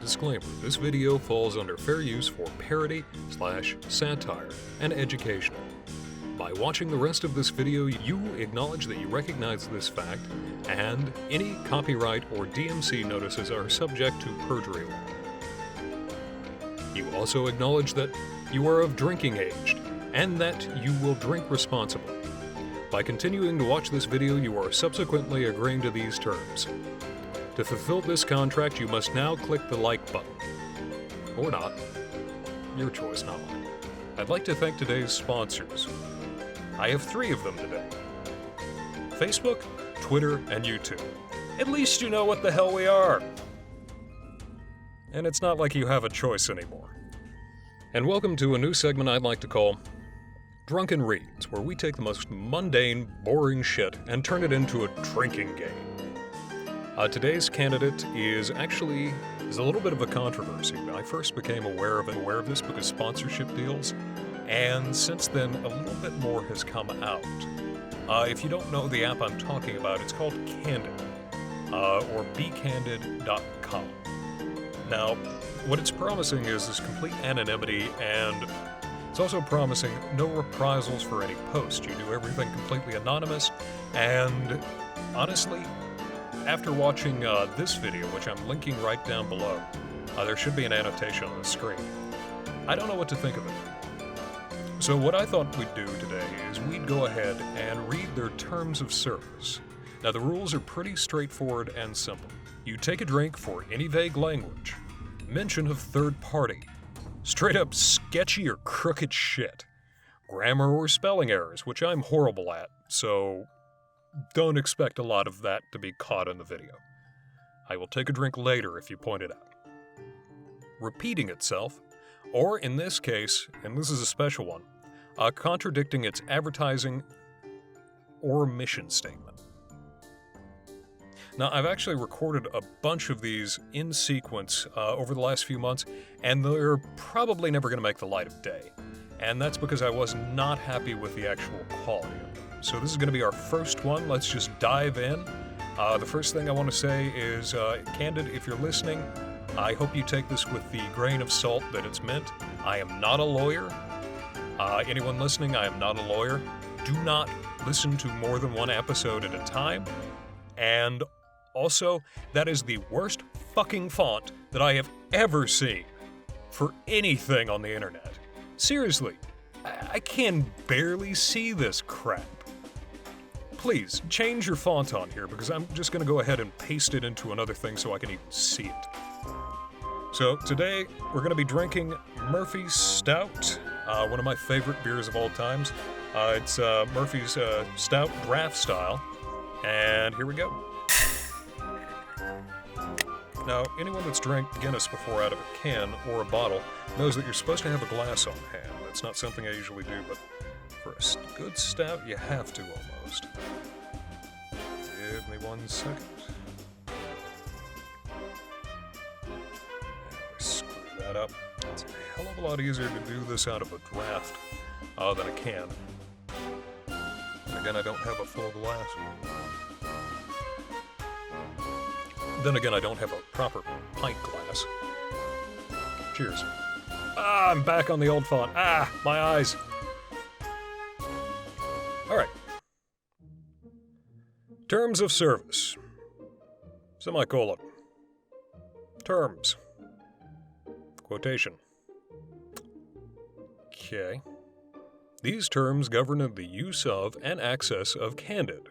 Disclaimer, this video falls under fair use for parody/satire and educational. By watching the rest of this video, you acknowledge that you recognize this fact, and any copyright or DMC notices are subject to perjury law. You also acknowledge that you are of drinking age, and that you will drink responsibly. By continuing to watch this video, you are subsequently agreeing to these terms. To fulfill this contract, you must now click the like button. Or not. Your choice, not mine. I'd like to thank today's sponsors. I have 3 of them today. Facebook, Twitter, and YouTube. At least you know what the hell we are. And it's not like you have a choice anymore. And welcome to a new segment I'd like to call Drunken Reads, where we take the most mundane, boring shit and turn it into a drinking game. Today's candidate is a little bit of a controversy. I first became aware of this because sponsorship deals, and since then a little bit more has come out. If you don't know the app I'm talking about, it's called Candid, or becandid.com. Now, what it's promising is complete anonymity, and it's also promising no reprisals for any post. You do everything completely anonymous, and honestly, after watching this video, which I'm linking right down below, there should be an annotation on the screen. I don't know what to think of it. So what I thought we'd do today is we'd go ahead and read their terms of service. Now the rules are pretty straightforward and simple. You take a drink for any vague language, mention of third party, straight up sketchy or crooked shit, grammar or spelling errors, which I'm horrible at, so don't expect a lot of that to be caught in the video. I will take a drink later if you point it out. Repeating itself, or in this case, and this is a special one, contradicting its advertising or mission statement. Now, I've actually recorded a bunch of these in sequence over the last few months, and they're probably never going to make the light of day. And that's because I was not happy with the actual quality of them. So this is going to be our first one. Let's just dive in. The first thing I want to say is, Candid, if you're listening, I hope you take this with the grain of salt that it's meant. I am not a lawyer. Anyone listening, I am not a lawyer. Do not listen to more than one episode at a time. And also, that is the worst fucking font that I have ever seen for anything on the internet. Seriously, I can barely see this crap. Please, change your font on here, because I'm just going to go ahead and paste it into another thing so I can even see it. So, today, we're going to be drinking Murphy's Stout, one of my favorite beers of all times. It's Murphy's Stout draft style, and here we go. Now, anyone that's drank Guinness before out of a can or a bottle knows that you're supposed to have a glass on hand. That's not something I usually do, but for a good stout, you have to almost. Give me 1 second. Screw that up. It's a hell of a lot easier to do this out of a draft than a can. And again, I don't have a full glass. Then again, I don't have a proper pint glass. Cheers. I'm back on the old font. My eyes. Alright. Terms of service. Semicolon. Terms. Quotation. Okay. These terms govern the use of and access of Candid.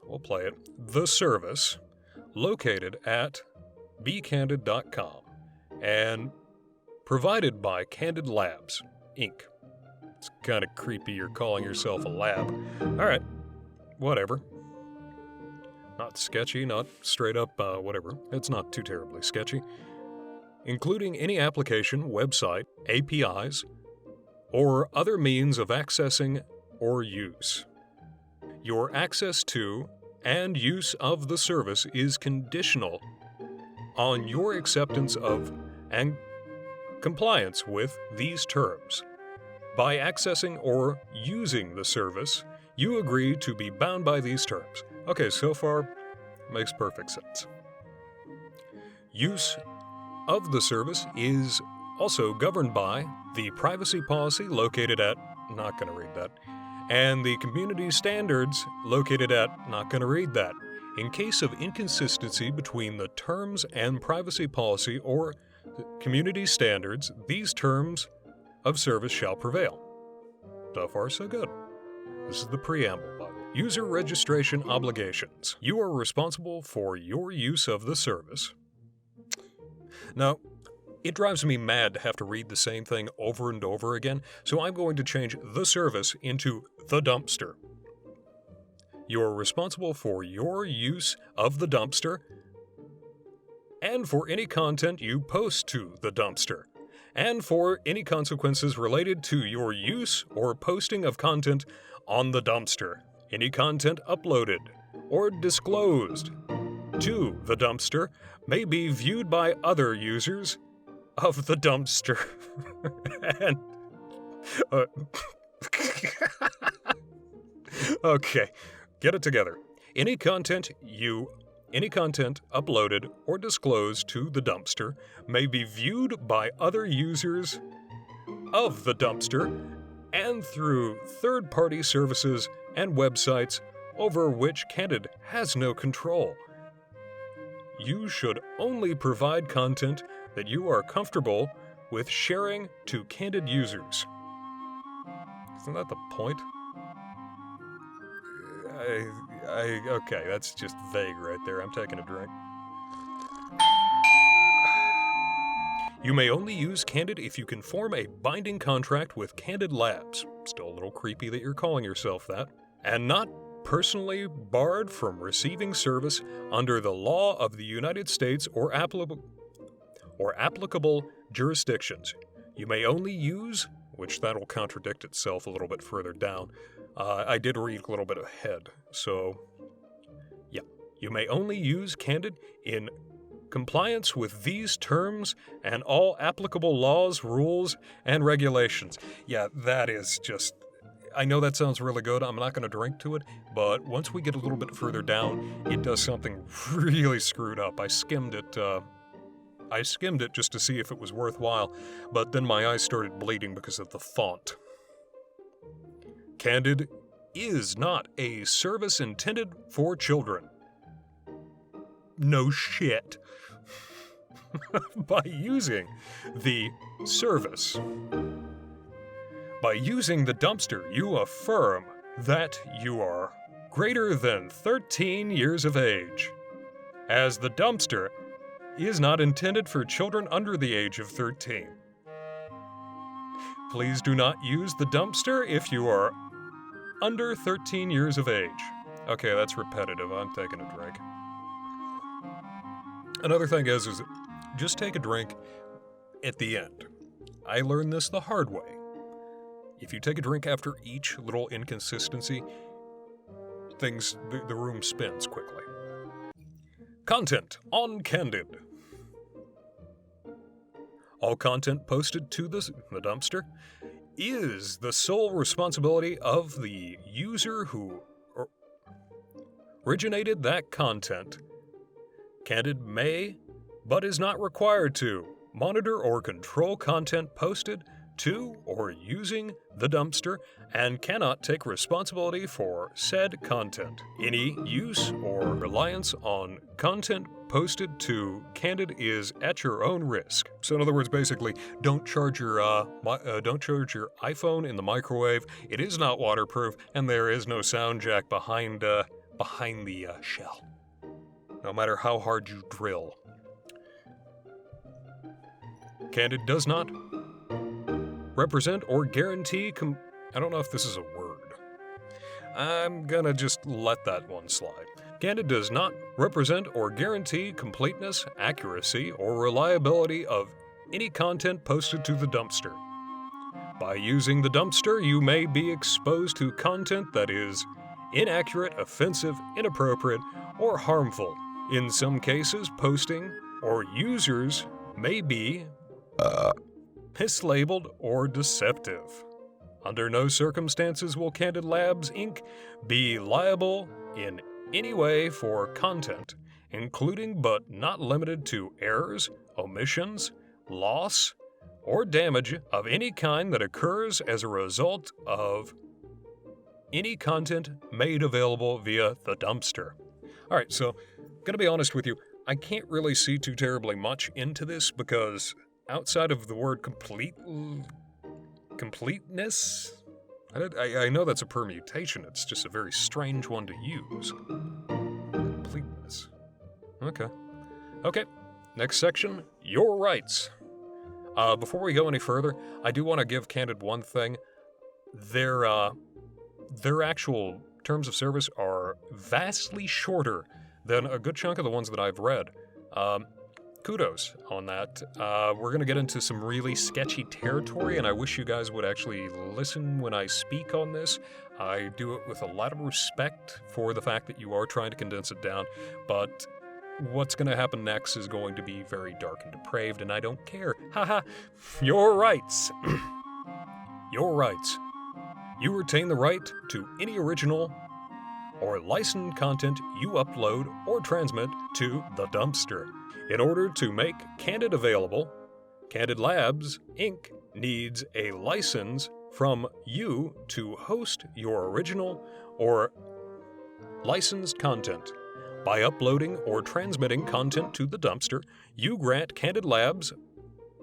We'll play it. The service, located at becandid.com, and provided by Candid Labs, Inc. It's kind of creepy you're calling yourself a lab. Alright, whatever. Not sketchy, not straight up, whatever. It's not too terribly sketchy. Including any application, website, APIs, or other means of accessing or use. Your access to and use of the service is conditional on your acceptance of and compliance with these terms. By accessing or using the service, you agree to be bound by these terms. Okay, so far, makes perfect sense. Use of the service is also governed by the privacy policy located at, not going to read that, and the community standards located at, not going to read that. In case of inconsistency between the terms and privacy policy or community standards, these terms of service shall prevail. So far, so good. This is the preamble button. User registration obligations. You are responsible for your use of the service. Now, it drives me mad to have to read the same thing over and over again, so I'm going to change the service into the dumpster. You are responsible for your use of the dumpster and for any content you post to the dumpster, and for any consequences related to your use or posting of content on the dumpster. Any content uploaded or disclosed to the dumpster may be viewed by other users of the dumpster. And okay, get it together. Any content uploaded or disclosed to the dumpster may be viewed by other users of the dumpster and through third-party services and websites over which Candid has no control. You should only provide content that you are comfortable with sharing to Candid users. Isn't that the point? Okay, that's just vague right there. I'm taking a drink. You may only use Candid if you can form a binding contract with Candid Labs. Still a little creepy that you're calling yourself that. And not personally barred from receiving service under the law of the United States or applicable jurisdictions. You may only use, which that'll contradict itself a little bit further down. I did read a little bit ahead, so yeah. You may only use Candid in compliance with these terms and all applicable laws, rules, and regulations. Yeah, that is just... I know that sounds really good. I'm not going to drink to it, but once we get a little bit further down, it does something really screwed up. I skimmed it just to see if it was worthwhile, but then my eyes started bleeding because of the font. Candid is not a service intended for children. No shit. By using the service. By using the dumpster, you affirm that you are greater than 13 years of age, as the dumpster is not intended for children under the age of 13. Please do not use the dumpster if you are under 13 years of age. Okay, that's repetitive. I'm taking a drink. Another thing is just take a drink at the end. I learned this the hard way. If you take a drink after each little inconsistency, the room spins quickly. Content on Candid. All content posted to the dumpster is the sole responsibility of the user who originated that content. Candid may, but is not required to, monitor or control content posted to or using the dumpster and cannot take responsibility for said content. Any use or reliance on content posted to Candid is at your own risk. So in other words, basically, don't charge your iPhone in the microwave. It is not waterproof, and there is no sound jack behind the shell. No matter how hard you drill. Candid does not represent or guarantee I don't know if this is a word. I'm gonna just let that one slide. Candid does not represent or guarantee completeness, accuracy, or reliability of any content posted to the dumpster. By using the dumpster, you may be exposed to content that is inaccurate, offensive, inappropriate, or harmful. In some cases, posting or users may be mislabeled or deceptive. Under no circumstances will Candid Labs, Inc. be liable in any way for content including but not limited to errors, omissions, loss, or damage of any kind that occurs as a result of any content made available via the dumpster. Alright, so, gonna be honest with you, I can't really see too terribly much into this because outside of the word completeness? I know that's a permutation, it's just a very strange one to use. Completeness. Okay, next section, your rights. Before we go any further, I do want to give Candid one thing. Their actual terms of service are vastly shorter than a good chunk of the ones that I've read. Kudos on that. We're going to get into some really sketchy territory, and I wish you guys would actually listen when I speak on this. I do it with a lot of respect for the fact that you are trying to condense it down, but what's going to happen next is going to be very dark and depraved, and I don't care. Haha. Your rights. Your rights. You retain the right to any original or licensed content you upload or transmit to the dumpster. In order to make Candid available, Candid Labs, Inc. needs a license from you to host your original or licensed content. By uploading or transmitting content to the dumpster, you grant Candid Labs,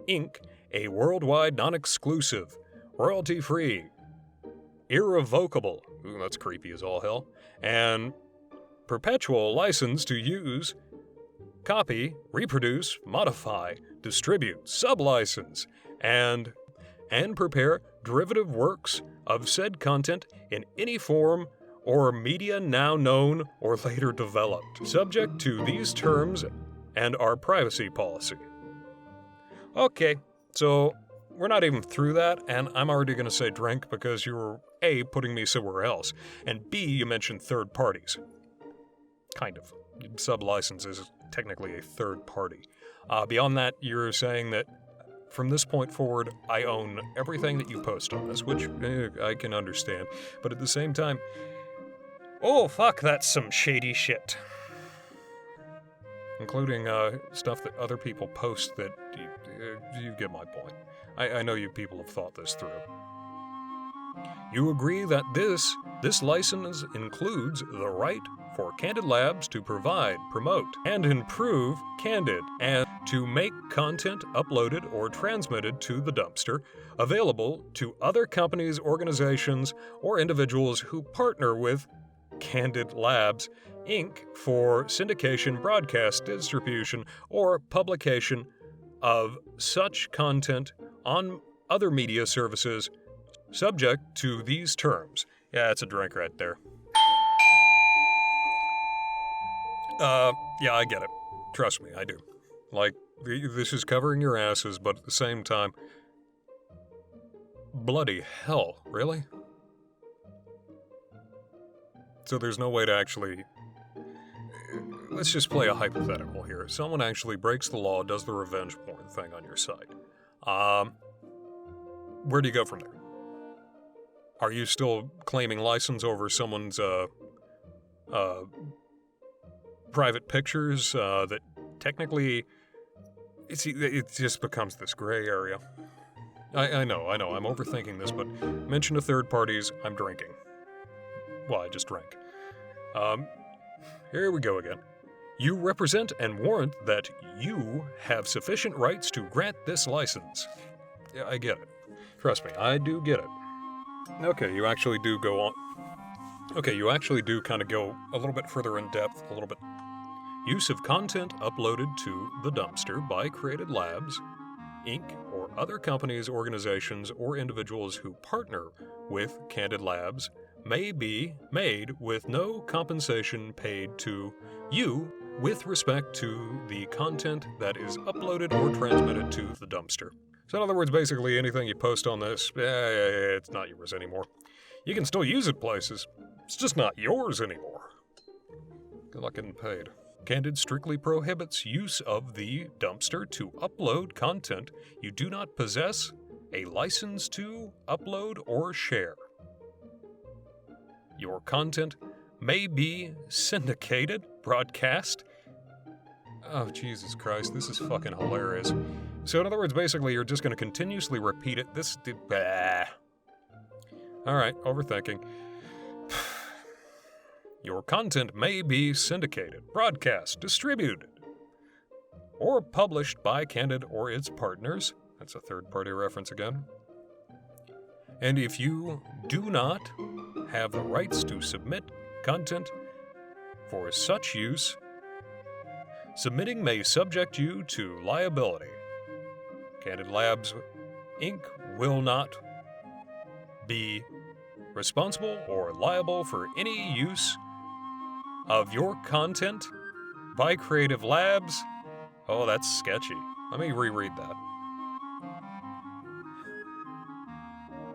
Inc. a worldwide non-exclusive, royalty-free, irrevocable, ooh, that's creepy as all hell, and perpetual license to use, copy, reproduce, modify, distribute, sublicense, and prepare derivative works of said content in any form or media now known or later developed, subject to these terms and our privacy policy. Okay, so we're not even through that, and I'm already going to say drink because you were A, putting me somewhere else, and B, you mentioned third parties. Kind of. Sublicense is technically a third party. Beyond that, you're saying that from this point forward, I own everything that you post on this, which I can understand, but at the same time, oh fuck, that's some shady shit. Including stuff that other people post that you get my point. I know you people have thought this through. You agree that this license includes the right for Candid Labs to provide, promote, and improve Candid, and to make content uploaded or transmitted to the dumpster available to other companies, organizations, or individuals who partner with Candid Labs, Inc. for syndication, broadcast, distribution, or publication of such content on other media services, subject to these terms. Yeah, it's a drink right there. Yeah, I get it. Trust me, I do. Like, this is covering your asses, but at the same time, bloody hell, really? So there's no way to actually... Let's just play a hypothetical here. Someone actually breaks the law, does the revenge porn thing on your site. Where do you go from there? Are you still claiming license over someone's, private pictures, that technically... It just becomes this gray area. I know, I'm overthinking this, but mention of third parties, I'm drinking. Well, I just drank. Here we go again. You represent and warrant that you have sufficient rights to grant this license. Yeah, I get it. Trust me, I do get it. Okay, you actually do go on. Okay, you actually do kind of go a little bit further in depth, a little bit. Use of content uploaded to the dumpster by Candid Labs, Inc., or other companies, organizations, or individuals who partner with Candid Labs may be made with no compensation paid to you with respect to the content that is uploaded or transmitted to the dumpster. So in other words, basically anything you post on this, it's not yours anymore. You can still use it places, it's just not yours anymore. Good luck getting paid. Candid strictly prohibits use of the dumpster to upload content you do not possess a license to upload or share. Your content may be syndicated, broadcast, Oh, Jesus Christ, this is fucking hilarious. So in other words, basically, you're just going to continuously repeat it. Alright, overthinking. Your content may be syndicated, broadcast, distributed, or published by Candid or its partners. That's a third-party reference again. And if you do not have the rights to submit content for such use, submitting may subject you to liability. Candid Labs, Inc. will not be responsible or liable for any use of your content by Creative Labs. Oh, that's sketchy. Let me reread that.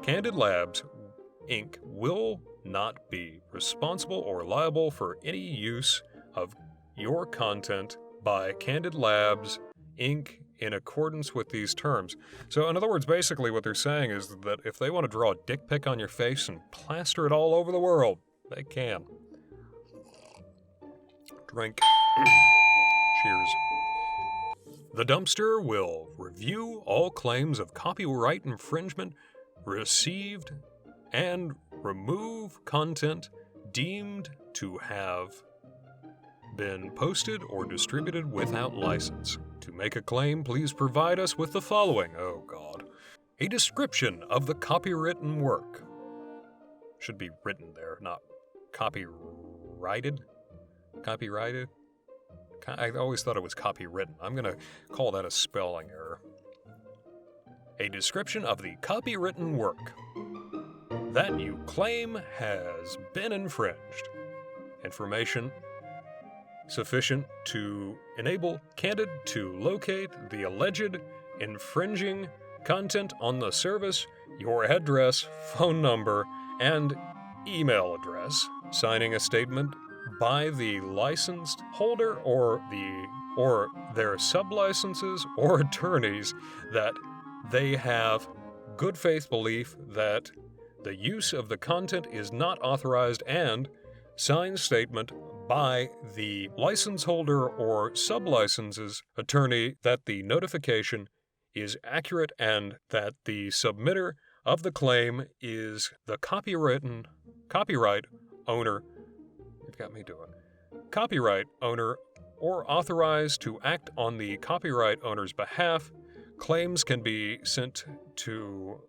Candid Labs, Inc. will not be responsible or liable for any use of your content by Candid Labs, Inc. in accordance with these terms. So, in other words, basically what they're saying is that if they want to draw a dick pic on your face and plaster it all over the world, they can. Drink. Cheers. The dumpster will review all claims of copyright infringement received and remove content deemed to have been posted or distributed without license. To make a claim, please provide us with the following. Oh, God. A description of the copywritten work. Should be written there, not copyrighted. Copyrighted? I always thought it was copywritten. I'm going to call that a spelling error. A description of the copywritten work that you claim has been infringed. Information sufficient to enable Candid to locate the alleged infringing content on the service, your address, phone number, and email address, signing a statement by the licensed holder or their sublicenses or attorneys that they have good faith belief that the use of the content is not authorized, and signed statement by the license holder or sublicense's attorney that the notification is accurate and that the submitter of the claim is the copyright owner. You've got me doing. Copyright owner or authorized to act on the copyright owner's behalf. Claims can be sent to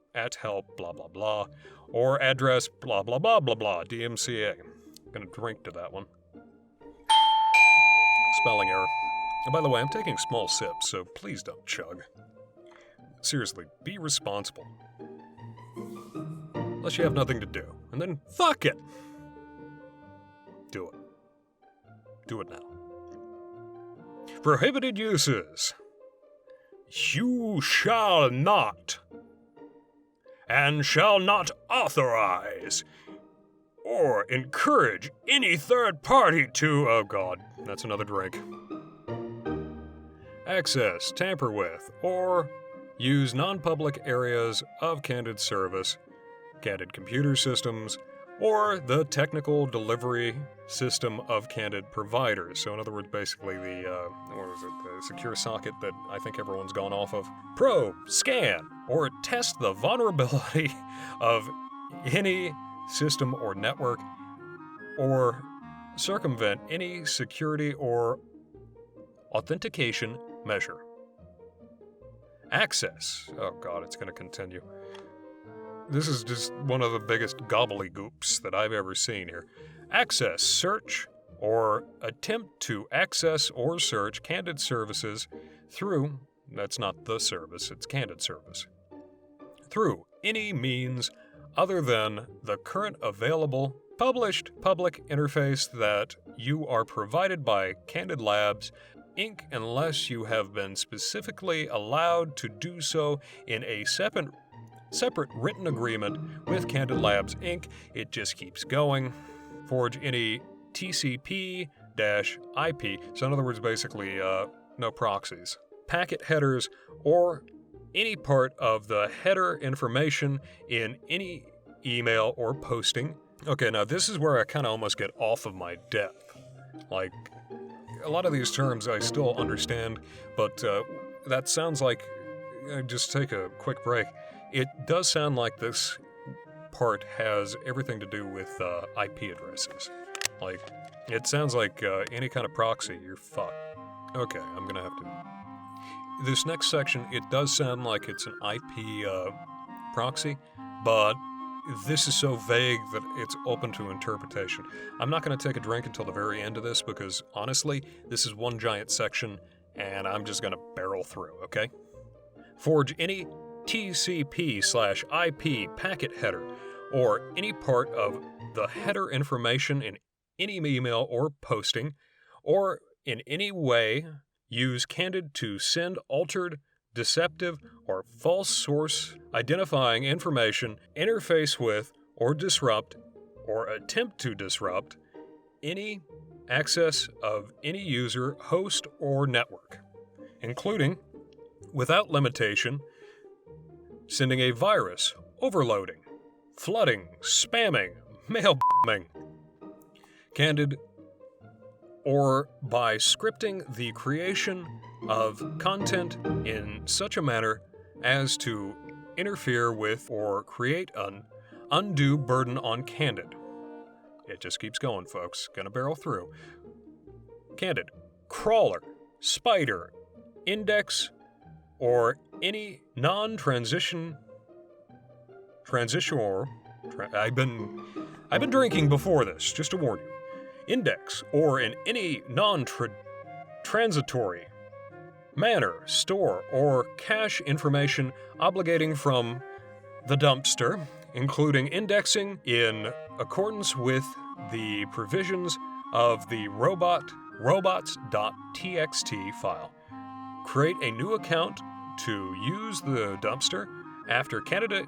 @help blah blah blah or address blah blah blah blah blah DMCA. I'm gonna drink to that one. Spelling error. And by the way, I'm taking small sips, so please don't chug. Seriously, be responsible. Unless you have nothing to do. And then, fuck it! Do it. Do it now. Prohibited uses. You shall not and shall not authorize or encourage any third party to, oh God, that's another drink, access, tamper with, or use non-public areas of Candid service, Candid computer systems, or the technical delivery system of Candid providers. So in other words, basically the secure socket that I think everyone's gone off of. Probe, scan, or test the vulnerability of any system or network, or circumvent any security or authentication measure. Access. Oh God, it's going to continue. This is just one of the biggest gobbledygooks that I've ever seen here. Access, search, or attempt to access or search Candid services through, that's not the service, it's Candid service, through any means other than the current available published public interface that you are provided by Candid Labs, Inc., unless you have been specifically allowed to do so in a separate written agreement with Candid Labs, Inc. It just keeps going. Forge any TCP-IP, so in other words, basically, no proxies, packet headers, or any part of the header information in any email or posting. Okay, now this is where I kind of almost get off of my depth. Like, a lot of these terms I still understand, but that sounds like, just take a quick break, it does sound like this part has everything to do with IP addresses. Like, it sounds like any kind of proxy, you're fucked. Okay, I'm gonna have to... This next section, it does sound like it's an IP proxy, but this is so vague that it's open to interpretation. I'm not going to take a drink until the very end of this because, honestly, this is one giant section, and I'm just going to barrel through, okay? Forge any TCP/IP packet header or any part of the header information in any email or posting, or in any way use Candid to send altered, deceptive, or false source identifying information, interface with, or disrupt, or attempt to disrupt any access of any user, host, or network, including, without limitation, sending a virus, overloading, flooding, spamming, mail bombing, Candid, or by scripting the creation of content in such a manner as to interfere with or create an undue burden on Candid. It just keeps going, folks. Gonna barrel through. Candid, crawler, spider, index, or any non-transitioner. I've been drinking before this, just to warn you. Index, or in any non-transitory manner, store or cache information obligating from the dumpster, including indexing in accordance with the provisions of the robots.txt file. Create a new account to use the dumpster after Candid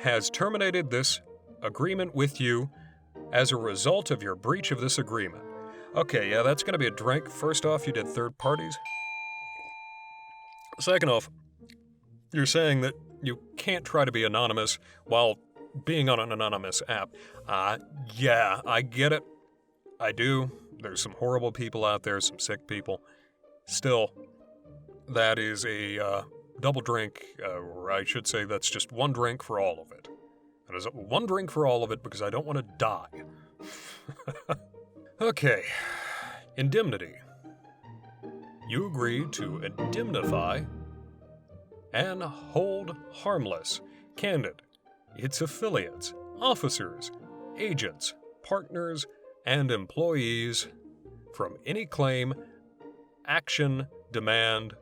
has terminated this agreement with you as a result of your breach of this agreement. Okay, yeah, that's going to be a drink. First off, you did third parties. Second off, you're saying that you can't try to be anonymous while being on an anonymous app. Yeah, I get it. I do. There's some horrible people out there, some sick people. Still, that is a double drink, or I should say that's just one drink for all of it. That is one drink for all of it because I don't want to die. Okay. Indemnity. You agree to indemnify and hold harmless Candid, its affiliates, officers, agents, partners, and employees from any claim, action, demand,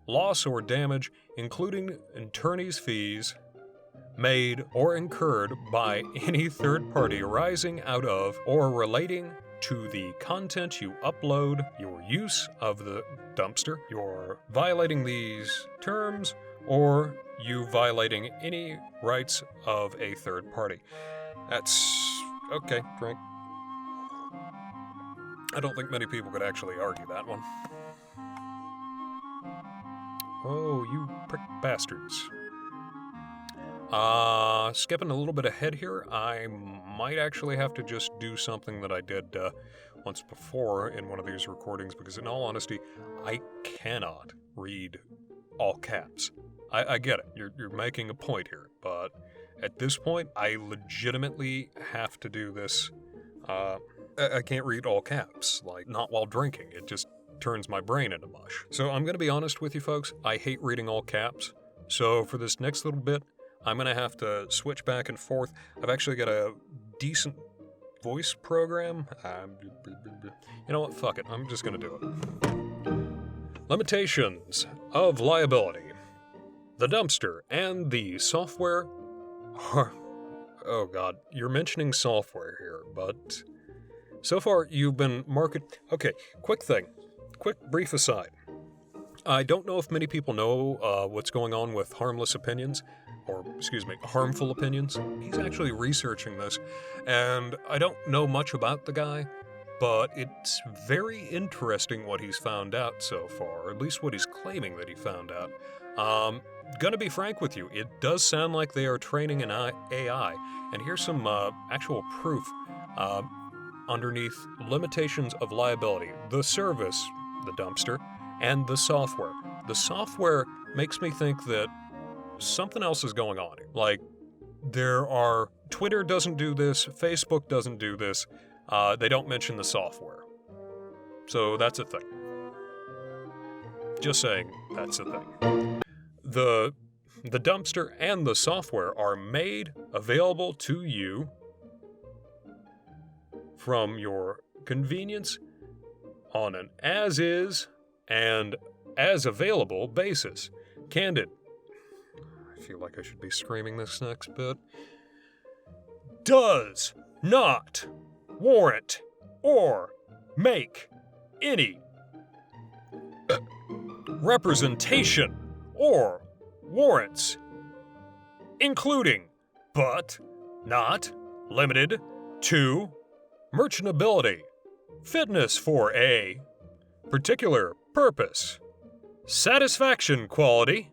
loss or damage, including attorney's fees, made or incurred by any third party arising out of or relating to the content you upload, your use of the dumpster, your violating these terms, or you violating any rights of a third party. That's okay, drink. I don't think many people could actually argue that one. Oh, you prick bastards. Skipping a little bit ahead here, I might actually have to just do something that I did once before in one of these recordings, because in all honesty, I cannot read all caps. I get it, you're making a point here, but at this point, I legitimately have to do this. I can't read all caps, like, not while drinking. It just turns my brain into mush. So I'm going to be honest with you folks, I hate reading all caps. So for this next little bit, I'm going to have to switch back and forth. I've actually got a decent voice program. You know what? Fuck it. I'm just going to do it. Limitations of liability. The dumpster and the software are... Oh god, you're mentioning software here, but... So far, you've been Okay, quick thing. Quick, brief aside. I don't know if many people know what's going on with harmless opinions, or, harmful opinions. He's actually researching this, and I don't know much about the guy, but it's very interesting what he's found out so far, or at least what he's claiming that he found out. Gonna be frank with you, it does sound like they are training an AI, and here's some actual proof underneath limitations of liability, the service, the dumpster, and the software. The software makes me think that something else is going on. Like, Twitter doesn't do this, Facebook doesn't do this, they don't mention the software. So that's a thing. Just saying, that's a thing. The dumpster and the software are made available to you from your convenience on an as-is and as-available basis. Candid. I feel like I should be screaming this next bit. Does not warrant or make any representation or warrants, including, but not limited to, merchantability, fitness for a particular purpose, satisfaction quality,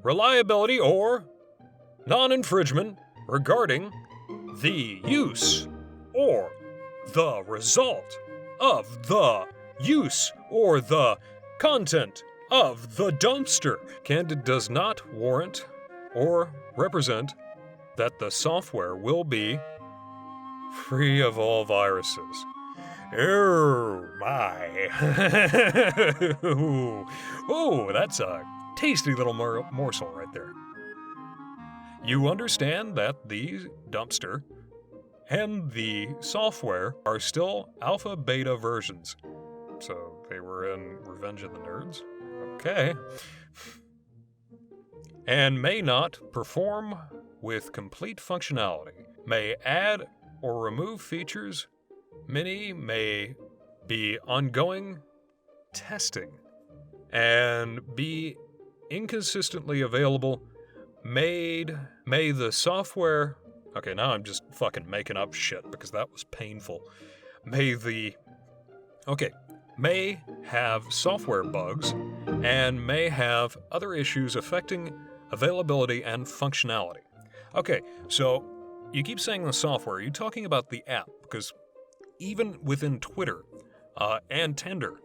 reliability, or non-infringement regarding the use or the result of the use or the content of the dumpster. Candid does not warrant or represent that the software will be free of all viruses. Oh my. Ooh, that's a tasty little morsel right there. You understand that the dumpster and the software are still alpha beta versions. So they were in Revenge of the Nerds? Okay. And may not perform with complete functionality, may add or remove features, many may be ongoing testing, and be inconsistently available, may the software... Okay, now I'm just fucking making up shit because that was painful. May have software bugs and may have other issues affecting availability and functionality. Okay, so you keep saying the software. Are you talking about the app? Because even within Twitter and Tinder,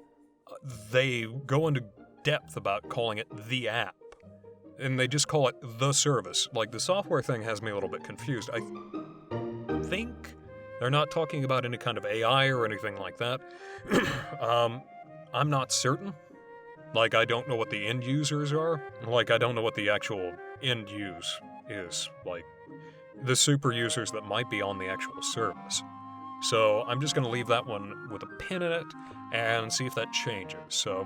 they go into depth about calling it the app. And they just call it the service. Like, the software thing has me a little bit confused. I think they're not talking about any kind of AI or anything like that. I'm not certain. Like, I don't know what the end users are. Like, I don't know what the actual end use is. Like, the super users that might be on the actual service. So I'm just going to leave that one with a pin in it and see if that changes. So,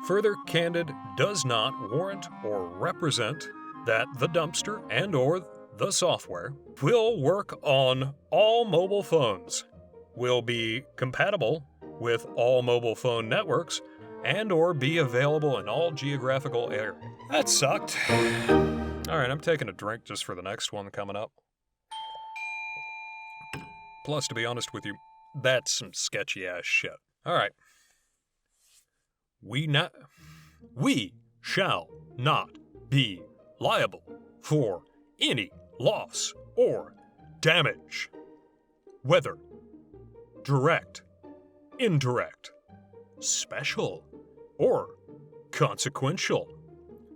further, Candid does not warrant or represent that the dumpster and or the software will work on all mobile phones, will be compatible with all mobile phone networks, and or be available in all geographical areas. That sucked. Alright, I'm taking a drink just for the next one coming up. Plus, to be honest with you, that's some sketchy ass shit. Alright. We shall not be liable for any loss or damage, whether direct, indirect, special, or consequential,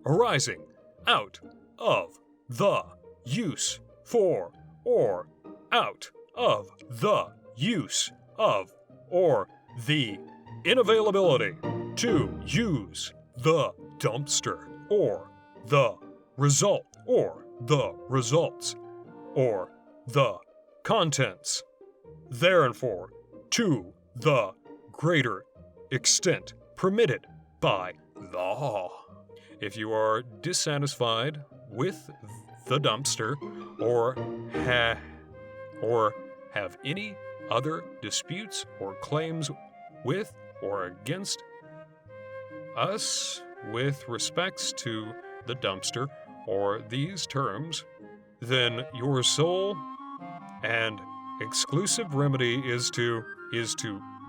arising out of the use for or out of the use of or the inavailability to use the dumpster or the result or the results or the contents, therefore to the greater extent permitted by law. If you are dissatisfied with the dumpster or have any other disputes or claims with or against us with respects to the dumpster or these terms, then your sole and exclusive remedy is to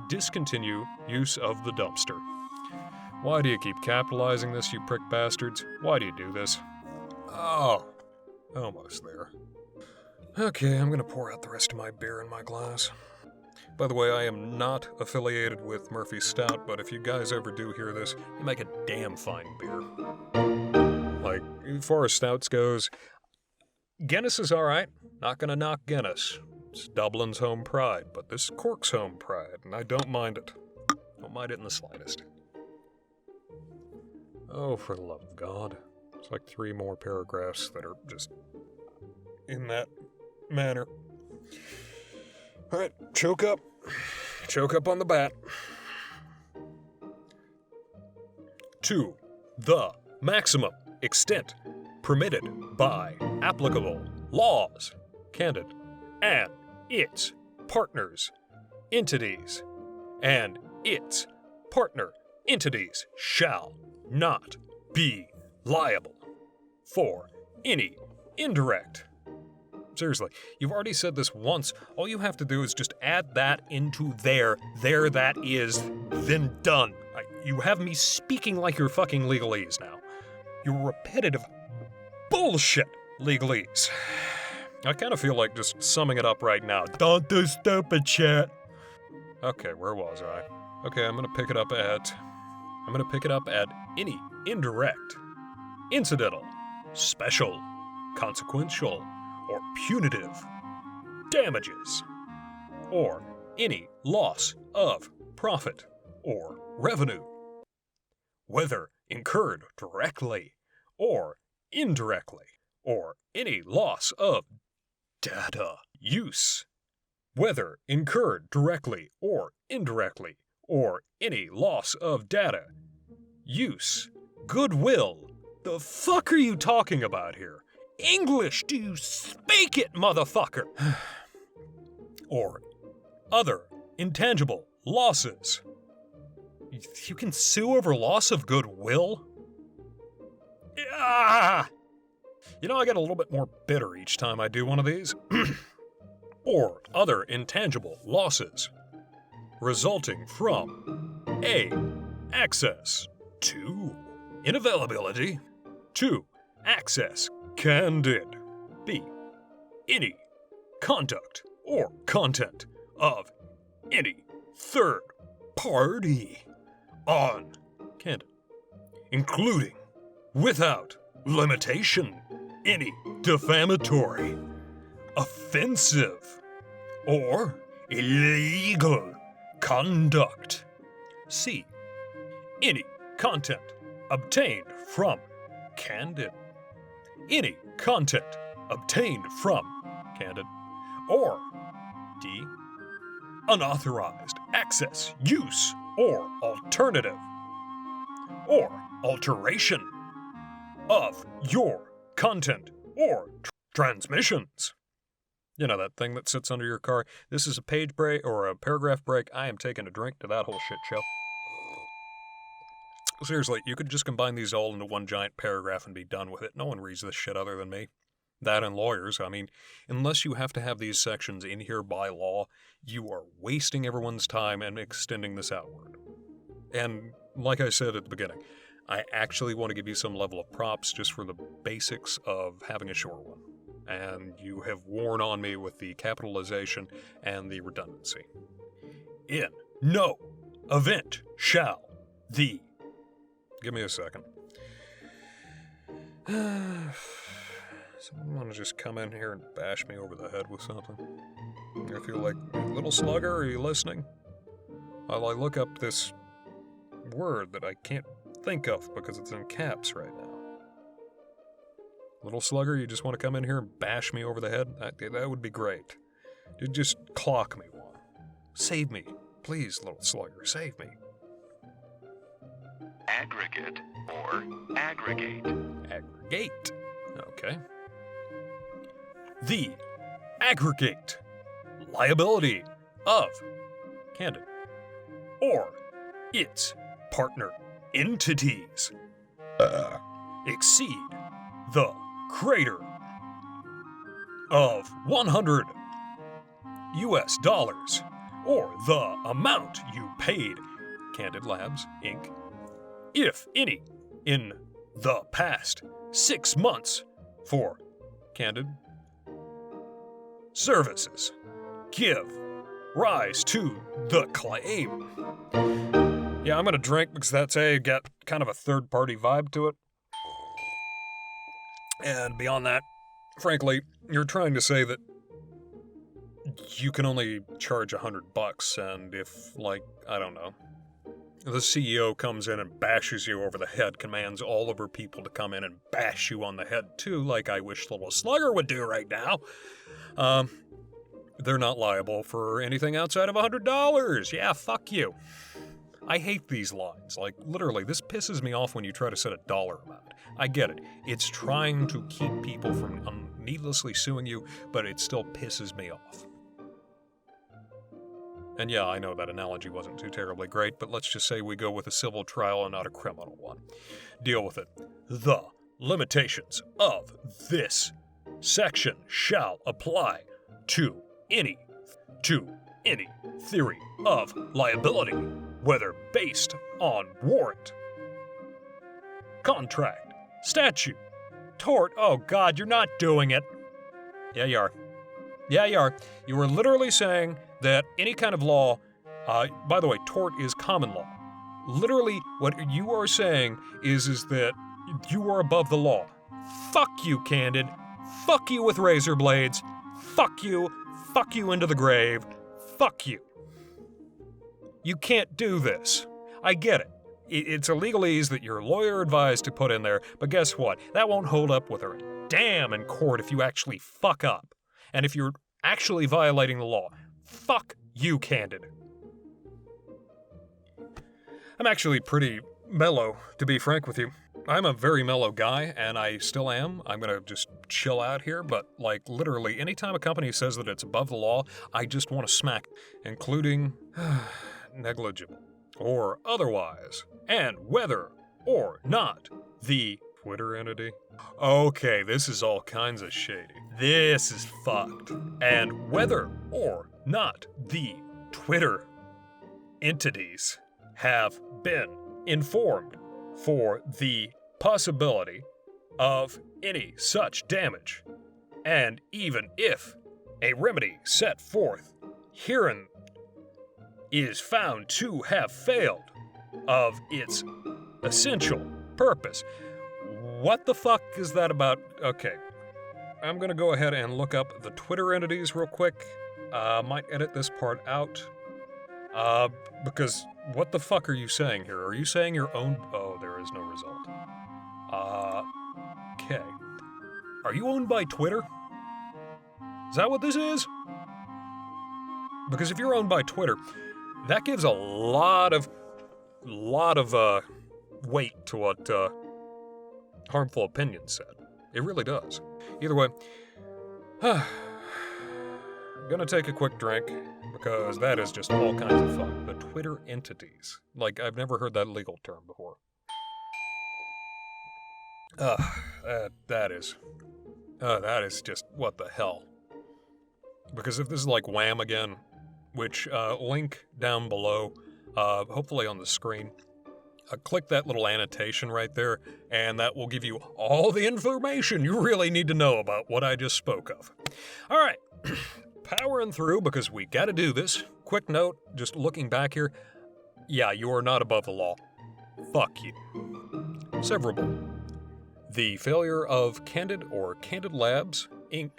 discontinue use of the dumpster. Why do you keep capitalizing this, you prick bastards? Why do you do this? Oh, almost there. Okay, I'm gonna pour out the rest of my beer in my glass. By the way, I am not affiliated with Murphy's Stout, but if you guys ever do hear this, you make a damn fine beer. Like, as far as stouts goes, Guinness is alright. Not gonna knock Guinness. It's Dublin's home pride, but this is Cork's home pride, and I don't mind it. Don't mind it in the slightest. Oh, for the love of God. It's like 3 more paragraphs that are just in that manner. Alright, choke up. Choke up on the bat. To the maximum extent permitted by applicable laws, Candid, and its partners, entities, and its partner entities shall not be liable for any indirect. Seriously, you've already said this once. All you have to do is just add that into there that is, then done. You have me speaking like you're fucking legalese now. You're repetitive bullshit legalese. I kind of feel like just summing it up right now. Don't do stupid shit. Okay, where was I? Okay, I'm gonna pick it up at any indirect, incidental, special, consequential, or punitive damages, or any loss of profit or revenue, whether incurred directly or indirectly, or any loss of data use, whether incurred directly or indirectly, or any loss of data use, goodwill. The fuck are you talking about here? English, do you speak it, motherfucker? Or other intangible losses. You can sue over loss of goodwill? Ah! You know, I get a little bit more bitter each time I do one of these. Or other intangible losses resulting from A. Access to inavailability. 2. Access Candid. B. Any conduct or content of any third party on Candid, including, without limitation, any defamatory, offensive, or illegal conduct. C. Any content obtained from Candid. Any content obtained from Candid. Or D. Unauthorized access, use, or alternative, or alteration of your content or transmissions. You know, that thing that sits under your car. This is a page break or a paragraph break. I am taking a drink to that whole shit show. Seriously, you could just combine these all into one giant paragraph and be done with it. No one reads this shit other than me. That and lawyers. I mean, unless you have to have these sections in here by law, you are wasting everyone's time and extending this outward. And like I said at the beginning, I actually want to give you some level of props just for the basics of having a short one. And you have worn on me with the capitalization and the redundancy. In no event shall the... Give me a second. Someone want to just come in here and bash me over the head with something? I feel like, little slugger, are you listening? While I look up this word that I can't think of because it's in caps right now. Little slugger, you just want to come in here and bash me over the head? That would be great. Just clock me one. Save me. Please, little slugger, save me. Aggregate or aggregate. Aggregate. Okay. The aggregate liability of Candid or its partner entities exceed the greater of $100 or the amount you paid Candid Labs, Inc., if any, in the past 6 months for Candid services give rise to the claim. Yeah, I'm gonna drink because that's got kind of a third-party vibe to it. And beyond that, frankly, you're trying to say that you can only charge $100, and if, like, I don't know, the CEO comes in and bashes you over the head, commands all of her people to come in and bash you on the head too, like I wish little Slugger would do right now, they're not liable for anything outside of $100. Yeah, fuck you. I hate these lines. Like, literally, this pisses me off when you try to set a dollar amount. I get it. It's trying to keep people from needlessly suing you, but it still pisses me off. And yeah, I know that analogy wasn't too terribly great, but let's just say we go with a civil trial and not a criminal one. Deal with it. The limitations of this section shall apply to any theory of liability, whether based on warrant, contract, statute, tort. Oh God, you're not doing it. Yeah, you are. Yeah, you are. You were literally saying that any kind of law, by the way, tort is common law. Literally, what you are saying is that you are above the law. Fuck you, Candid. Fuck you with razor blades. Fuck you. Fuck you into the grave. Fuck you. You can't do this. I get it. It's a legalese that your lawyer advised to put in there, but guess what? That won't hold up with a damn in court if you actually fuck up. And if you're actually violating the law. Fuck you, Candid. I'm actually pretty mellow, to be frank with you. I'm a very mellow guy, and I still am. I'm gonna just chill out here, but, like, literally, anytime a company says that it's above the law, I just want to smack, including negligible or otherwise, and whether or not the Twitter entity. Okay, this is all kinds of shady. This is fucked. And whether or not the Twitter entities have been informed for the possibility of any such damage, and even if a remedy set forth herein is found to have failed of its essential purpose. What the fuck is that about? Okay, I'm gonna go ahead and look up the Twitter entities real quick. Might edit this part out. Because what the fuck are you saying here? Are you saying your own? Oh, there is no result. Okay. Are you owned by Twitter? Is that what this is? Because if you're owned by Twitter, that gives a lot of weight to what Harmful Opinions said. It really does. Either way, gonna take a quick drink because that is just all kinds of fun. The Twitter entities. Like, I've never heard that legal term before. That is just what the hell. Because if this is like Wham again, which link down below, hopefully on the screen. Click that little annotation right there, and that will give you all the information you really need to know about what I just spoke of. All right, powering through because we got to do this. Quick note, just looking back here. Yeah, you are not above the law. Fuck you. Severable. The failure of Candid or Candid Labs, Inc.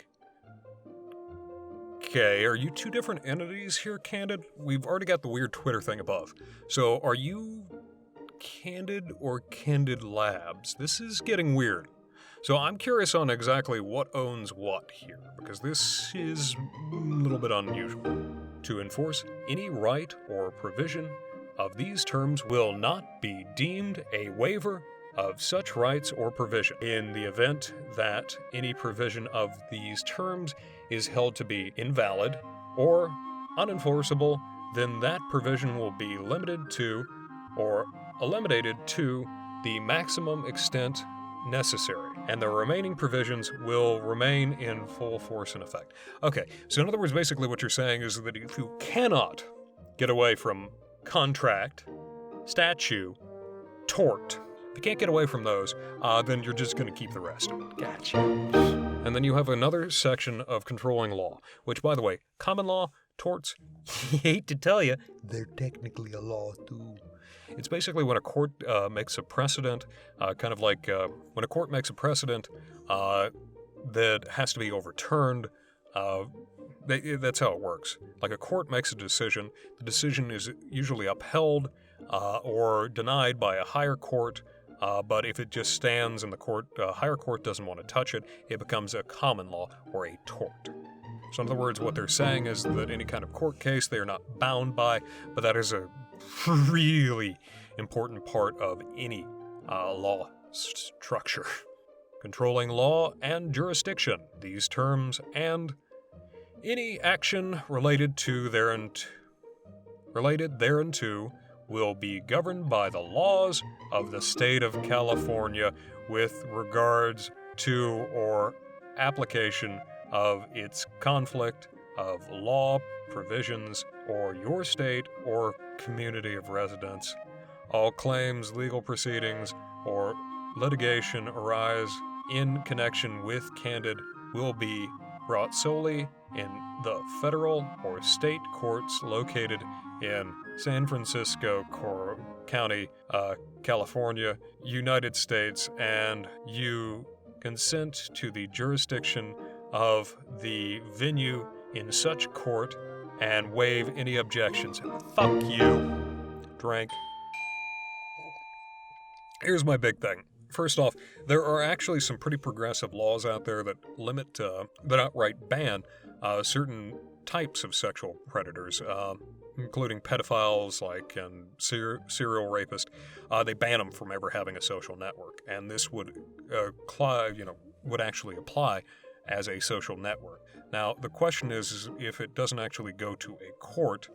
Okay, are you two different entities here, Candid? We've already got the weird Twitter thing above. So are you Candid or Candid Labs? This is getting weird. So I'm curious on exactly what owns what here, because this is a little bit unusual. To enforce any right or provision of these terms will not be deemed a waiver of such rights or provision. In the event that any provision of these terms is held to be invalid or unenforceable, then that provision will be limited to or eliminated to the maximum extent necessary, and the remaining provisions will remain in full force and effect. Okay, so in other words, basically what you're saying is that if you cannot get away from contract, statute, tort, if you can't get away from those, then you're just going to keep the rest. Gotcha. And then you have another section of controlling law, which, by the way, common law, torts, hate to tell you, they're technically a law too. It's basically when a court makes a precedent, kind of like when a court makes a precedent that has to be overturned. That's how it works. Like a court makes a decision, the decision is usually upheld or denied by a higher court, but if it just stands and the higher court doesn't want to touch it, it becomes a common law or a tort. So in other words, what they're saying is that any kind of court case they are not bound by, but that is a really important part of any law structure. Controlling law and jurisdiction, these terms, and any action related thereunto will be governed by the laws of the state of California with regards to or application of its conflict of law provisions or your state or community of residence. All claims, legal proceedings, or litigation arise in connection with Candid will be brought solely in the federal or state courts located in San Francisco County, California, United States, and you consent to the jurisdiction of the venue in such court and waive any objections. Fuck you. Drank. Here's my big thing. First off, there are actually some pretty progressive laws out there that limit, that outright ban certain types of sexual predators, including pedophiles and serial rapists. They ban them from ever having a social network, and this would would actually apply as a social network. Now, the question is if it doesn't actually go to a court,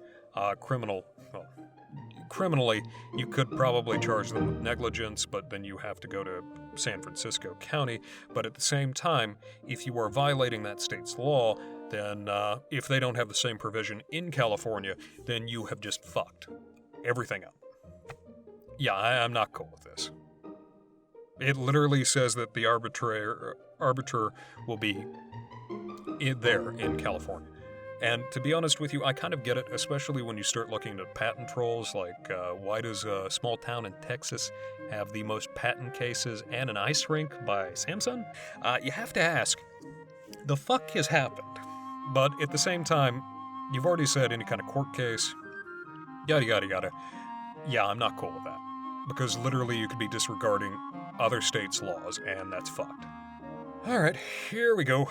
criminally, you could probably charge them with negligence, but then you have to go to San Francisco County. But at the same time, if you are violating that state's law, then if they don't have the same provision in California, then you have just fucked everything up. Yeah, I'm not cool with this. It literally says that the arbiter will be there in California. And to be honest with you, I kind of get it, especially when you start looking at patent trolls, like why does a small town in Texas have the most patent cases and an ice rink by Samsung? You have to ask, the fuck has happened? But at the same time, you've already said any kind of court case, yada yada yada. Yeah, I'm not cool with that. Because literally you could be disregarding other states' laws, and that's fucked. Alright, here we go.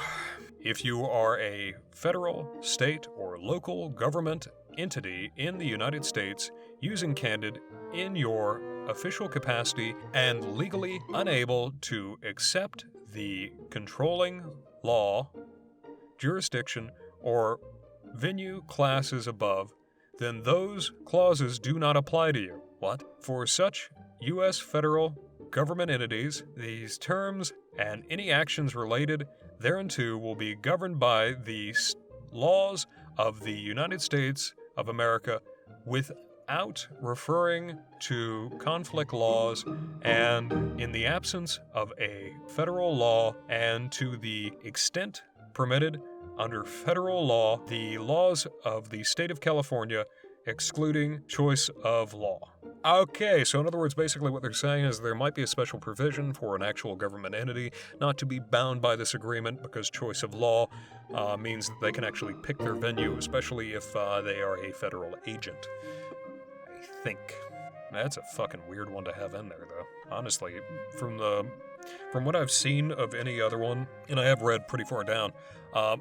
If you are a federal, state, or local government entity in the United States using Candid in your official capacity and legally unable to accept the controlling law, jurisdiction, or venue classes above, then those clauses do not apply to you. What? For such U.S. federal government entities, these terms and any actions related thereunto will be governed by the laws of the United States of America without referring to conflict laws and in the absence of a federal law and to the extent permitted under federal law, the laws of the state of California excluding choice of law. Okay, so in other words, basically what they're saying is there might be a special provision for an actual government entity not to be bound by this agreement because choice of law means that they can actually pick their venue, especially if they are a federal agent. I think. That's a fucking weird one to have in there, though. Honestly, from what I've seen of any other one, and I have read pretty far down,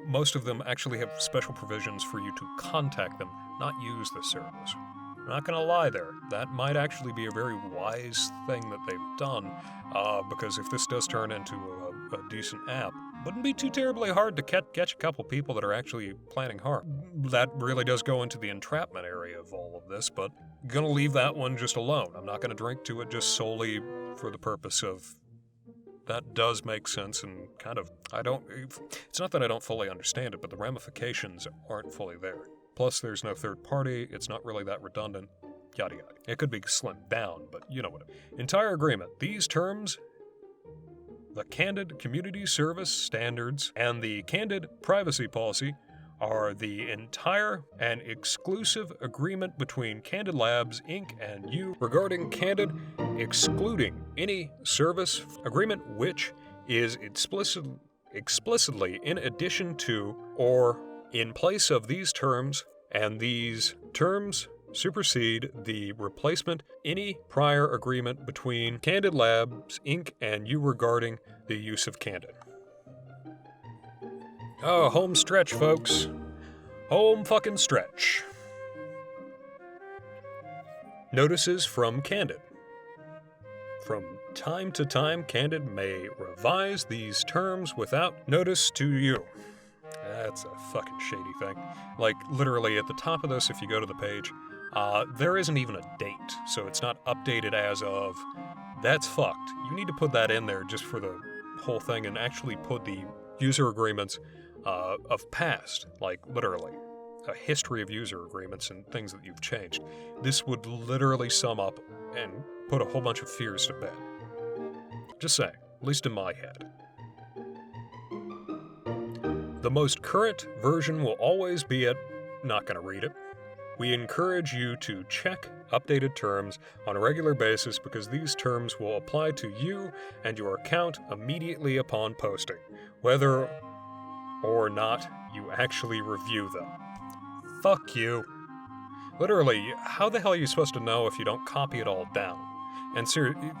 most of them actually have special provisions for you to contact them, not use the service. I'm not going to lie there. That might actually be a very wise thing that they've done, because if this does turn into a decent app, it wouldn't be too terribly hard to catch a couple people that are actually planning harm. That really does go into the entrapment area of all of this, but I'm going to leave that one just alone. I'm not going to drink to it just solely for the purpose of that does make sense and kind of, it's not that I don't fully understand it, but the ramifications aren't fully there. Plus, there's no third party, it's not really that redundant, yada yada. It could be slimmed down, but you know what I mean. Entire agreement. These terms The Candid Community Service Standards and the Candid Privacy Policy are the entire and exclusive agreement between Candid Labs, Inc. and you regarding Candid, excluding any service agreement which is explicitly in addition to or in place of these terms, and these terms supersede the replacement any prior agreement between Candid Labs, Inc. and you regarding the use of Candid. Oh, home stretch, folks. Home fucking stretch. Notices from Candid. From time to time, Candid may revise these terms without notice to you. That's a fucking shady thing. Like, literally at the top of this, if you go to the page, there isn't even a date, so it's not updated as of. That's fucked. You need to put that in there just for the whole thing and actually put the user agreements of past, like literally a history of user agreements and things that you've changed. This would literally sum up and put a whole bunch of fears to bed. Just saying, at least in my head. The most current version will always be at, not gonna read it. We encourage you to check updated terms on a regular basis because these terms will apply to you and your account immediately upon posting, whether or not you actually review them. Fuck you. Literally, how the hell are you supposed to know if you don't copy it all down? And seriously,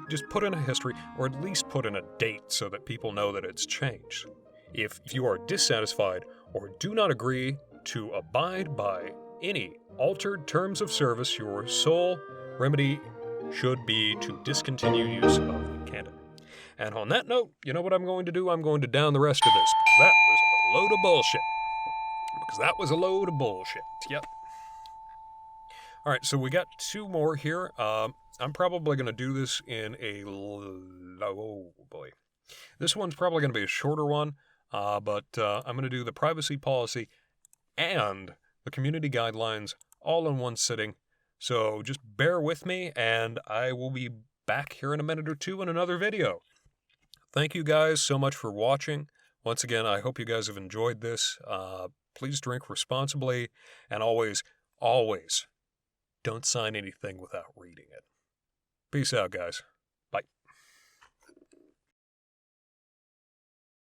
just put in a history, or at least put in a date so that people know that it's changed. If you are dissatisfied or do not agree to abide by any altered terms of service, your sole remedy should be to discontinue use of Candid. And on that note, you know what I'm going to do? I'm going to down the rest of this, because that was a load of bullshit. Yep. All right, so we got two more here. I'm probably going to do this in a... Oh, boy. This one's probably going to be a shorter one, but I'm going to do the privacy policy and the community guidelines all in one sitting. So just bear with me, and I will be back here in a minute or two in another video. Thank you guys so much for watching. Once again, I hope you guys have enjoyed this. Please drink responsibly, and always, don't sign anything without reading it. Peace out, guys.